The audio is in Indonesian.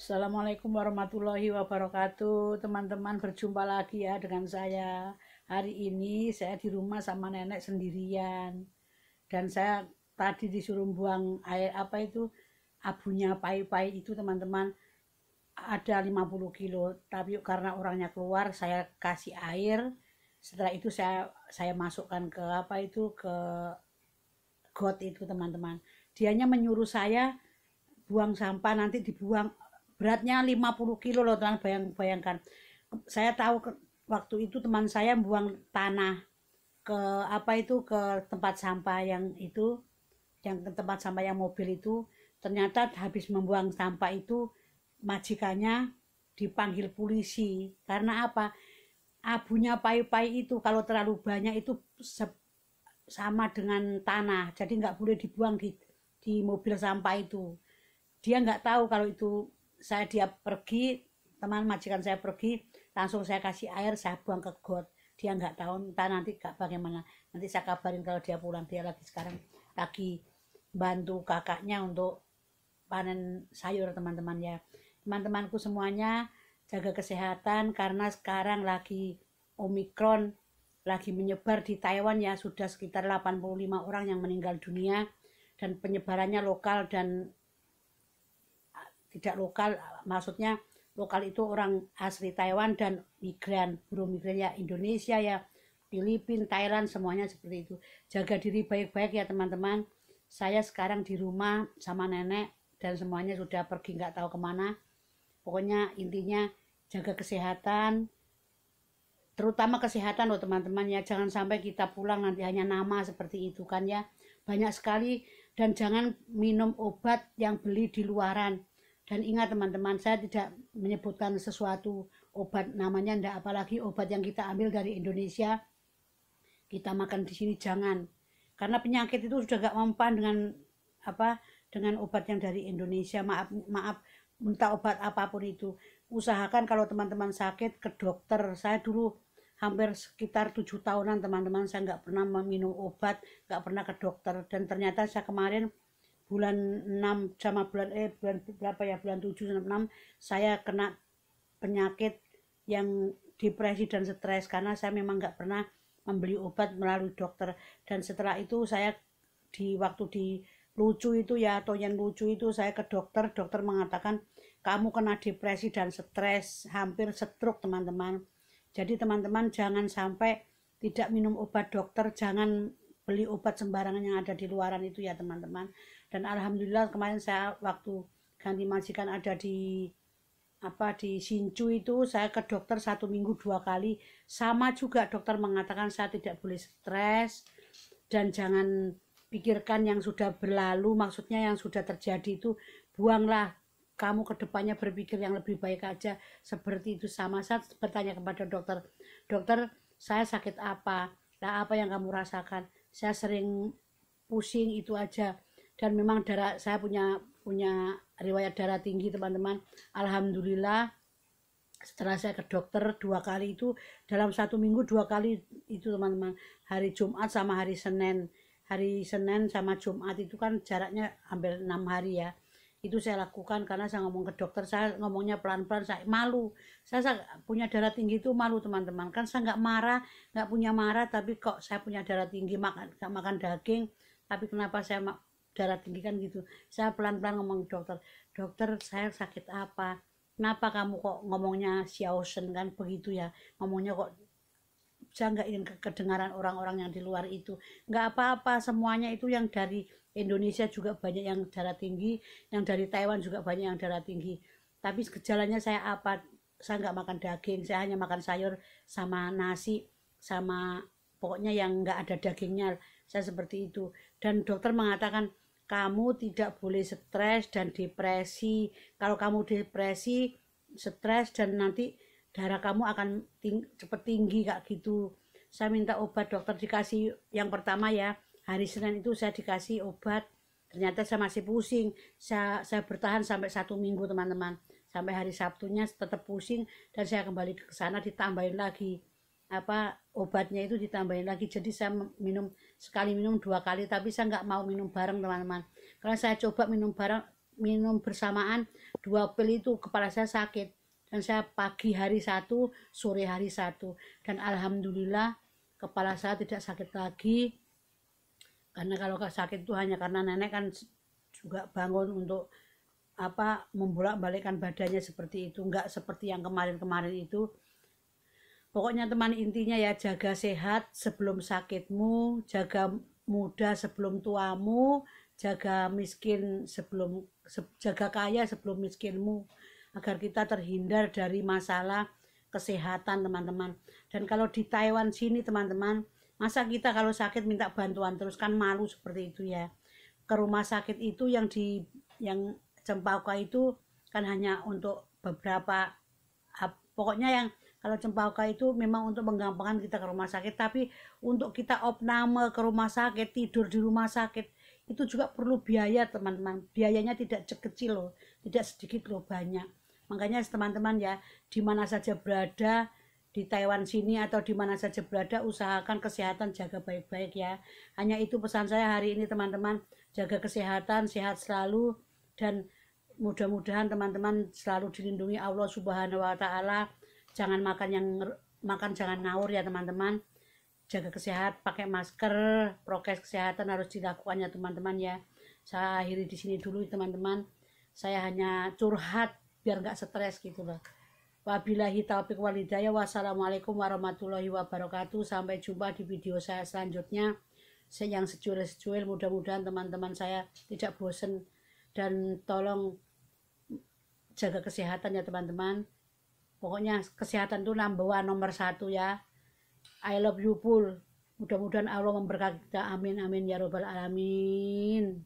Assalamualaikum warahmatullahi wabarakatuh. Teman-teman, berjumpa lagi ya dengan saya. Hari ini saya di rumah sama nenek sendirian. Dan saya tadi disuruh buang air apa itu, abunya pai-pai itu teman-teman, ada 50 kilo. Tapi karena orangnya keluar, saya kasih air. Setelah itu saya masukkan ke apa itu, ke got itu teman-teman. Dianya menyuruh saya buang sampah, nanti dibuang, beratnya 50 kilo loh teman, bayangkan. Saya tahu waktu itu teman saya buang tanah ke apa itu, ke tempat sampah yang itu, yang ke tempat sampah yang mobil itu. Ternyata habis membuang sampah itu majikannya dipanggil polisi. Karena apa? Abunya pai-pai itu kalau terlalu banyak itu sama dengan tanah, jadi nggak boleh dibuang di mobil sampah itu. Dia nggak tahu kalau itu dia pergi, teman majikan saya pergi, langsung saya kasih air, saya buang ke got. Dia nggak tahu, entah nanti gak bagaimana, nanti saya kabarin kalau dia pulang. Dia lagi sekarang lagi bantu kakaknya untuk panen sayur teman-teman ya. Teman-temanku semuanya, jaga kesehatan karena sekarang lagi Omikron lagi menyebar di Taiwan ya. Sudah sekitar 85 orang yang meninggal dunia, dan penyebarannya lokal dan tidak lokal. Maksudnya lokal itu orang asli Taiwan dan migran, buruh migran ya, Indonesia ya, Filipina, Thailand, semuanya seperti itu. Jaga diri baik-baik ya teman-teman. Saya sekarang di rumah sama nenek dan semuanya sudah pergi nggak tahu kemana. Pokoknya intinya jaga kesehatan, terutama kesehatan loh teman-teman ya. Jangan sampai kita pulang nanti hanya nama seperti itu kan ya, banyak sekali. Dan jangan minum obat yang beli di luaran. Dan ingat teman-teman, saya tidak menyebutkan sesuatu obat namanya ndak, apalagi obat yang kita ambil dari Indonesia kita makan di sini jangan. Karena penyakit itu sudah gak mempan dengan apa, dengan obat yang dari Indonesia. Maaf maaf, minta obat apapun itu usahakan kalau teman-teman sakit ke dokter. Saya dulu hampir sekitar 7 tahunan teman-teman, saya nggak pernah meminum obat, nggak pernah ke dokter. Dan ternyata saya kemarin bulan 6 sama bulan berapa ya, bulan 7 sama 6, saya kena penyakit yang depresi dan stres karena saya memang nggak pernah membeli obat melalui dokter. Dan setelah itu saya di waktu di lucu itu ya, atau yang lucu itu, saya ke dokter. Dokter mengatakan kamu kena depresi dan stres, hampir stroke teman-teman. Jadi teman-teman jangan sampai tidak minum obat dokter, jangan beli obat sembarangan yang ada di luaran itu ya teman-teman. Dan alhamdulillah kemarin saya waktu ganti majikan ada di apa, di Sincu itu, saya ke dokter 1 minggu 2 kali. Sama juga dokter mengatakan saya tidak boleh stres dan jangan pikirkan yang sudah berlalu, maksudnya yang sudah terjadi itu buanglah. Kamu kedepannya berpikir yang lebih baik aja, seperti itu. Sama saya bertanya kepada dokter, dokter saya sakit apa, nah apa yang kamu rasakan? Saya sering pusing, itu aja. Dan memang darah saya punya punya riwayat darah tinggi teman-teman. Alhamdulillah setelah saya ke dokter 2 kali itu, dalam 1 minggu 2 kali itu teman-teman, hari Jumat sama hari Senin. Hari Senin sama Jumat itu kan jaraknya hampir 6 hari ya. Itu saya lakukan karena saya ngomong ke dokter, saya ngomongnya pelan-pelan, saya malu. Saya punya darah tinggi itu malu teman-teman. Kan saya nggak marah, nggak punya marah, tapi kok saya punya darah tinggi, makan nggak makan daging, tapi kenapa saya darah tinggi kan gitu. Saya pelan-pelan ngomong ke dokter, dokter saya sakit apa, kenapa kamu kok ngomongnya xiaosen kan begitu ya, ngomongnya kok saya nggak ingin kedengaran orang-orang yang di luar itu. Nggak apa-apa, semuanya itu yang dari Indonesia juga banyak yang darah tinggi, yang dari Taiwan juga banyak yang darah tinggi. Tapi gejalanya saya apa? Saya nggak makan daging, saya hanya makan sayur sama nasi, sama pokoknya yang nggak ada dagingnya. Saya seperti itu. Dan dokter mengatakan kamu tidak boleh stres dan depresi. Kalau kamu depresi, stres, dan nanti darah kamu akan cepet tinggi kayak gitu. Saya minta obat, dokter dikasih yang pertama ya, hari Senin itu saya dikasih obat. Ternyata saya masih pusing. Saya bertahan sampai 1 minggu teman-teman, sampai hari Sabtunya tetap pusing. Dan saya kembali ke sana, ditambahin lagi apa, obatnya itu ditambahin lagi. Jadi saya sekali minum 2 kali, tapi saya nggak mau minum bareng teman-teman. Karena saya coba minum bareng, minum bersamaan 2 pil itu kepala saya sakit, dan saya pagi hari satu, sore hari satu, dan alhamdulillah kepala saya tidak sakit lagi. Karena kalau sakit itu hanya karena nenek kan juga bangun untuk membolak-balikkan badannya seperti itu, enggak seperti yang kemarin-kemarin itu. Pokoknya teman, intinya ya, jaga sehat sebelum sakitmu, jaga muda sebelum tuamu, jaga kaya sebelum miskinmu, agar kita terhindar dari masalah kesehatan teman-teman. Dan kalau di Taiwan sini teman-teman, masa kita kalau sakit minta bantuan terus, kan malu seperti itu ya. Ke rumah sakit itu yang Cempaka itu kan hanya untuk beberapa, pokoknya yang kalau Cempaka itu memang untuk menggampangkan kita ke rumah sakit, tapi untuk kita opname ke rumah sakit, tidur di rumah sakit, itu juga perlu biaya teman-teman. Biayanya tidak kecil loh, tidak sedikit loh, banyak. Makanya teman-teman ya, di mana saja berada di Taiwan sini atau di mana saja berada, usahakan kesehatan, jaga baik-baik ya. Hanya itu pesan saya hari ini teman-teman, jaga kesehatan, sehat selalu, dan mudah-mudahan teman-teman selalu dilindungi Allah Subhanahu wa taala. Jangan makan jangan ngawur ya teman-teman. Jaga kesehatan, pakai masker, prokes kesehatan harus dilakukan ya teman-teman ya. Saya akhiri di sini dulu teman-teman. Saya hanya curhat biar nggak stres gitu loh. Wabillahi taufiq wal hidayah. Wassalamualaikum warahmatullahi wabarakatuh. Sampai jumpa di video saya selanjutnya. Yang secuil-secuil, mudah-mudahan teman-teman saya tidak bosen, dan tolong jaga kesehatan ya teman-teman. Pokoknya kesehatan itu nomor 1 ya. I love you full. Mudah-mudahan Allah memberkati kita. Amin amin ya robbal alamin.